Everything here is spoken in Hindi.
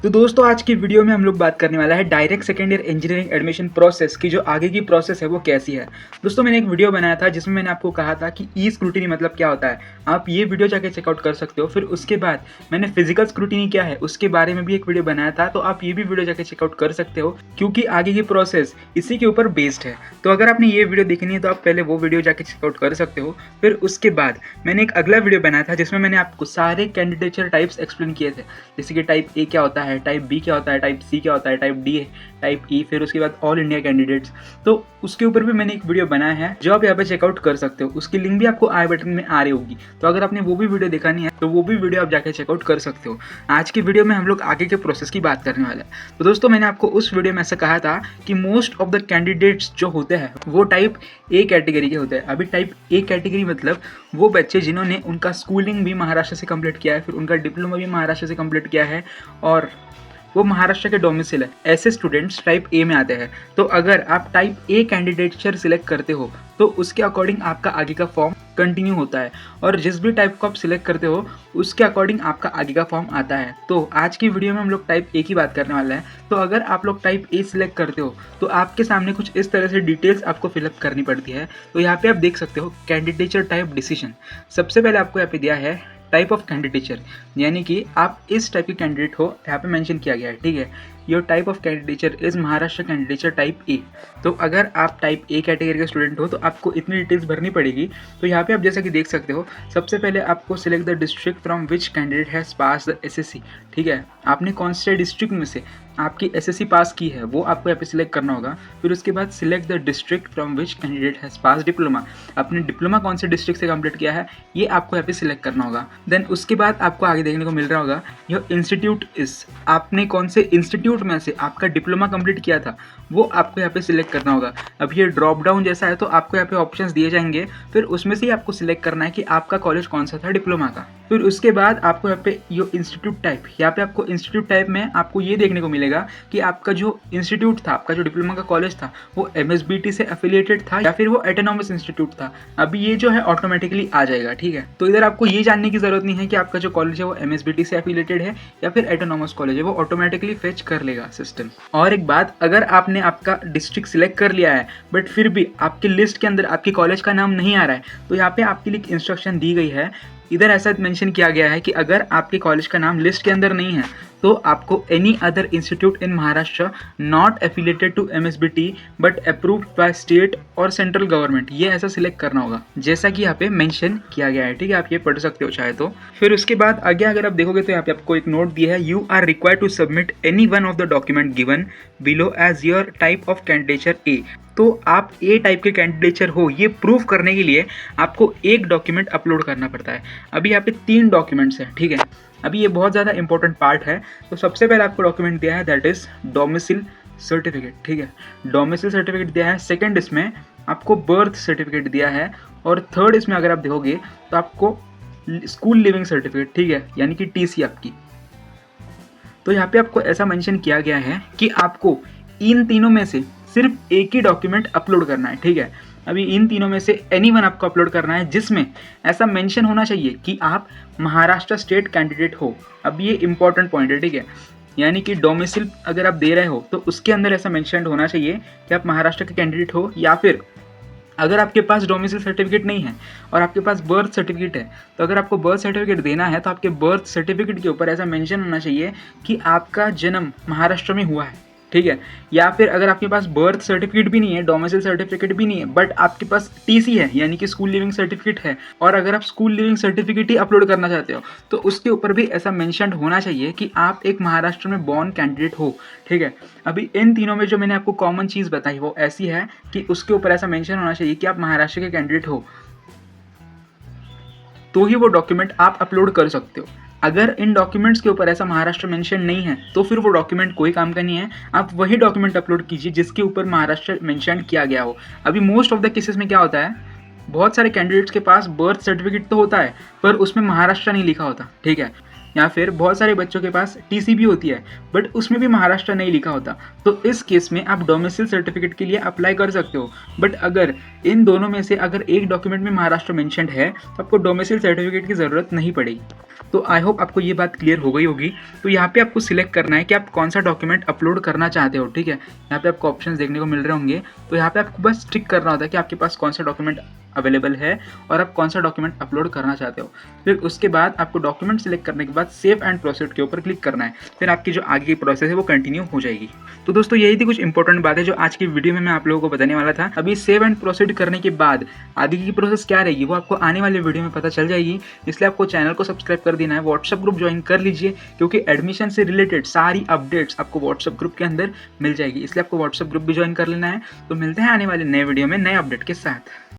तो दोस्तों आज की वीडियो में हम लोग बात करने वाला है direct second year engineering admission process की जो आगे की प्रोसेस है वो कैसी है। दोस्तों मैंने एक वीडियो बनाया था जिसमें मैंने आपको कहा था कि ई स्क्रूटिनी मतलब क्या होता है। आप ये वीडियो जाके चेकआउट कर सकते हो। फिर उसके बाद मैंने फिजिकल स्क्रूटिनी क्या है उसके बारे में भी एक वीडियो बनाया था, तो आप ये भी वीडियो जाके चेकआउट कर सकते हो क्योंकि आगे की प्रोसेस इसी के ऊपर बेस्ड है। तो अगर आपने ये वीडियो देखनी है तो आप पहले वो वीडियो जाके चेकआउट कर सकते हो। फिर उसके बाद मैंने एक अगला वीडियो बनाया था जिसमें मैंने आपको सारे कैंडिडेचर टाइप्स एक्सप्लेन किए थे, जैसे कि टाइप ए क्या होता है, टाइप बी क्या होता है, टाइप सी क्या होता है, टाइप डी है, टाइप ई, फिर उसके बाद ऑल इंडिया कैंडिडेट्स। तो उसके ऊपर भी मैंने एक वीडियो बनाया है जो आप यहाँ पे चेकआउट कर सकते हो। उसकी लिंक भी आपको आई बटन में आ रही होगी, तो अगर आपने वो भी वीडियो दिखानी है तो वो भी वीडियो आप जाके चेकआउट कर सकते हो। आज की वीडियो में हम लोग आगे के प्रोसेस की बात करने वाले हैं। तो दोस्तों मैंने आपको उस वीडियो में ऐसा कहा था कि मोस्ट ऑफ द कैंडिडेट्स जो होते हैं वो टाइप ए कैटेगरी के होते हैं। अभी टाइप ए कैटेगरी मतलब वो बच्चे जिन्होंने उनका स्कूलिंग भी महाराष्ट्र से कंप्लीट किया है, फिर उनका डिप्लोमा भी महाराष्ट्र से कंप्लीट किया है और वो महाराष्ट्र के डोमिसाइल है, ऐसे स्टूडेंट्स टाइप ए में आते हैं। तो अगर आप टाइप ए कैंडिडेचर सिलेक्ट करते हो तो उसके अकॉर्डिंग आपका आगे का फॉर्म कंटिन्यू होता है, और जिस भी टाइप को आप सिलेक्ट करते हो उसके अकॉर्डिंग आपका आगे का फॉर्म आता है। तो आज की वीडियो में हम लोग टाइप ए की बात करने वाले हैं। तो अगर आप लोग टाइप ए सिलेक्ट करते हो तो आपके सामने कुछ इस तरह से डिटेल्स आपको फिलअप करनी पड़ती है। तो यहाँ पे आप देख सकते हो कैंडिडेचर टाइप डिसीजन। सबसे पहले आपको यहाँ पे दिया है टाइप ऑफ कैंडिडेचर, यानी कि आप इस टाइप के कैंडिडेट हो, यहाँ पे मेंशन किया गया है। ठीक है, your type of candidature is Maharashtra candidature type A. तो अगर आप टाइप ए कैटेगरी के स्टूडेंट हो तो आपको इतनी डिटेल्स भरनी पड़ेगी। तो यहाँ पे आप जैसा कि देख सकते हो, सबसे पहले आपको select the district from which candidate has pass the assessee. ठीक है, आपने कौन से डिस्ट्रिक्ट में से आपकी एसएससी पास की है वो आपको यहाँ पे सिलेक्ट करना होगा। फिर उसके बाद select the district from which candidate has pass diploma. आपने डिप्लोमा कौन से डिस्ट्रिक्ट से कंप्लीट किया है ये आपको यहाँ पे सिलेक्ट करना होगा। देन उसके बाद आपको आगे देखने को मिल रहा होगा योर इंस्टीट्यूट इज, आपने कौन से इंस्टीट्यूट में से आपका डिप्लोमा कंप्लीट किया था वो आपको यहाँ पे सिलेक्ट करना होगा। अब ये ड्रॉप डाउन जैसा है तो आपको यहाँ पे ऑप्शंस दिए जाएंगे, फिर उसमें से ही आपको सिलेक्ट करना है कि आपका कॉलेज कौन सा था डिप्लोमा का। फिर उसके बाद आपको यहाँ पे यो इंस्टीट्यूट टाइप, यहाँ पे आपको इंस्टीट्यूट टाइप में आपको ये देखने को मिलेगा कि आपका जो इंस्टीट्यूट था, आपका जो डिप्लोमा का कॉलेज था वो एमएसबीटी से एफिलिएटेड था या फिर वो ऑटोनॉमस इंस्टीट्यूट था। अभी ये जो है ऑटोमेटिकली आ जाएगा। ठीक है, तो इधर आपको ये जानने की जरूरत नहीं है कि आपका जो कॉलेज है वो एमएसबीटी से एफिलिएटेड है या फिर ऑटोनॉमस कॉलेज है, वो ऑटोमेटिकली फेच कर लेगा सिस्टम। और एक बात, अगर आपने आपका डिस्ट्रिक्ट सिलेक्ट कर लिया है बट फिर भी आपकी लिस्ट के अंदर आपके कॉलेज का नाम नहीं आ रहा है, तो यहाँ पे आपके लिए इंस्ट्रक्शन दी गई है। इधर ऐसा मेंशन किया गया है कि अगर आपके कॉलेज का नाम लिस्ट के अंदर नहीं है तो आपको any other institute in Maharashtra not affiliated to MSBT but approved by state और सेंट्रल गवर्नमेंट, ये ऐसा सिलेक्ट करना होगा जैसा कि यहाँ पे मेंशन किया गया है। ठीक है, आप ये पढ़ सकते हो चाहे तो। फिर उसके बाद आगे अगर आप देखोगे तो यहाँ पे आपको एक नोट दिया है, you are required to submit any one of the document given below as your type of candidature a. तो आप ए टाइप के कैंडिडेचर हो ये प्रूव करने के लिए आपको एक डॉक्यूमेंट अपलोड करना पड़ता है। अभी यहाँ पे 3 डॉक्यूमेंट्स हैं। ठीक है, अभी ये बहुत ज़्यादा इंपॉर्टेंट पार्ट है। तो सबसे पहले आपको डॉक्यूमेंट दिया है दैट इज़ डोमिसाइल सर्टिफिकेट। ठीक है, डोमिसाइल सर्टिफिकेट दिया है। सेकंड इसमें आपको बर्थ सर्टिफिकेट दिया है, और थर्ड इसमें अगर आप देखोगे तो आपको स्कूल लिविंग सर्टिफिकेट, ठीक है, यानी कि टीसी आपकी। तो यहाँ पे आपको ऐसा मेंशन किया गया है कि आपको इन तीनों में से सिर्फ एक ही डॉक्यूमेंट अपलोड करना है। ठीक है, अभी इन तीनों में से एनी वन आपको अपलोड करना है जिसमें ऐसा मेंशन होना चाहिए कि आप महाराष्ट्र स्टेट कैंडिडेट हो। अब ये इंपॉर्टेंट पॉइंट है। ठीक है, यानी कि डोमिसाइल अगर आप दे रहे हो तो उसके अंदर ऐसा मेंशन होना चाहिए कि आप महाराष्ट्र के कैंडिडेट हो, या फिर अगर आपके पास डोमिसाइल सर्टिफिकेट नहीं है और आपके पास बर्थ सर्टिफिकेट है तो अगर आपको बर्थ सर्टिफिकेट देना है तो आपके बर्थ सर्टिफिकेट के ऊपर ऐसा मेंशन होना चाहिए कि आपका जन्म महाराष्ट्र में हुआ है। ठीक है, या फिर अगर आपके पास बर्थ सर्टिफिकेट भी नहीं है, डोमिसाइल सर्टिफिकेट भी नहीं है, बट आपके पास टीसी है यानी कि स्कूल लिविंग सर्टिफिकेट है, और अगर आप स्कूल लिविंग सर्टिफिकेट ही अपलोड करना चाहते हो तो उसके ऊपर भी ऐसा मेंशन होना चाहिए कि आप एक महाराष्ट्र में बॉर्न कैंडिडेट हो। ठीक है, अभी इन तीनों में जो मैंने आपको कॉमन चीज़ बताई वो ऐसी है कि उसके ऊपर ऐसा मेंशन होना चाहिए कि आप महाराष्ट्र के कैंडिडेट हो, तो ही वो डॉक्यूमेंट आप अपलोड कर सकते हो। अगर इन डॉक्यूमेंट्स के ऊपर ऐसा महाराष्ट्र मेंशन नहीं है तो फिर वो डॉक्यूमेंट कोई काम का नहीं है। आप वही डॉक्यूमेंट अपलोड कीजिए जिसके ऊपर महाराष्ट्र मेंशन किया गया हो। अभी मोस्ट ऑफ द केसेस में क्या होता है, बहुत सारे कैंडिडेट्स के पास बर्थ सर्टिफिकेट तो होता है पर उसमें महाराष्ट्र नहीं लिखा होता। ठीक है, या फिर बहुत सारे बच्चों के पास टीसी भी होती है बट उसमें भी महाराष्ट्र नहीं लिखा होता, तो इस केस में आप डोमिसाइल सर्टिफिकेट के लिए अप्लाई कर सकते हो। बट अगर इन दोनों में से अगर एक डॉक्यूमेंट में महाराष्ट्र मेंशन्ड है तो आपको डोमिसाइल सर्टिफिकेट की ज़रूरत नहीं पड़ेगी। तो आई होप आपको ये बात क्लियर हो गई होगी। तो यहाँ पे आपको सिलेक्ट करना है कि आप कौन सा डॉक्यूमेंट अपलोड करना चाहते हो, ठीक है। यहाँ पे आपको ऑप्शंस देखने को मिल रहे होंगे, तो यहाँ पे आपको बस टिक करना होता है कि आपके पास कौन सा डॉक्यूमेंट अवेलेबल है और आप कौन सा डॉक्यूमेंट अपलोड करना चाहते हो। फिर उसके बाद आपको डॉक्यूमेंट सिलेक्ट करने के बाद सेव एंड प्रोसीड के ऊपर क्लिक करना है, फिर आपकी जो आगे की प्रोसेस है वो कंटिन्यू हो जाएगी। तो दोस्तों यही थी कुछ इंपॉर्टेंट बातें जो आज की वीडियो में मैं आप लोगों को बताने वाला था। अभी सेव एंड प्रोसीड करने के बाद आगे की प्रोसेस क्या रहेगी वो आपको आने वाले वीडियो में पता चल जाएगी, इसलिए आपको चैनल को सब्सक्राइब कर देना है, व्हाट्सएप ग्रुप ज्वाइन कर लीजिए क्योंकि एडमिशन से रिलेटेड सारी अपडेट्स आपको व्हाट्सएप ग्रुप के अंदर मिल जाएगी, इसलिए आपको व्हाट्सएप ग्रुप भी ज्वाइन कर लेना है। तो मिलते हैं आने वाले नए वीडियो में नए अपडेट के साथ।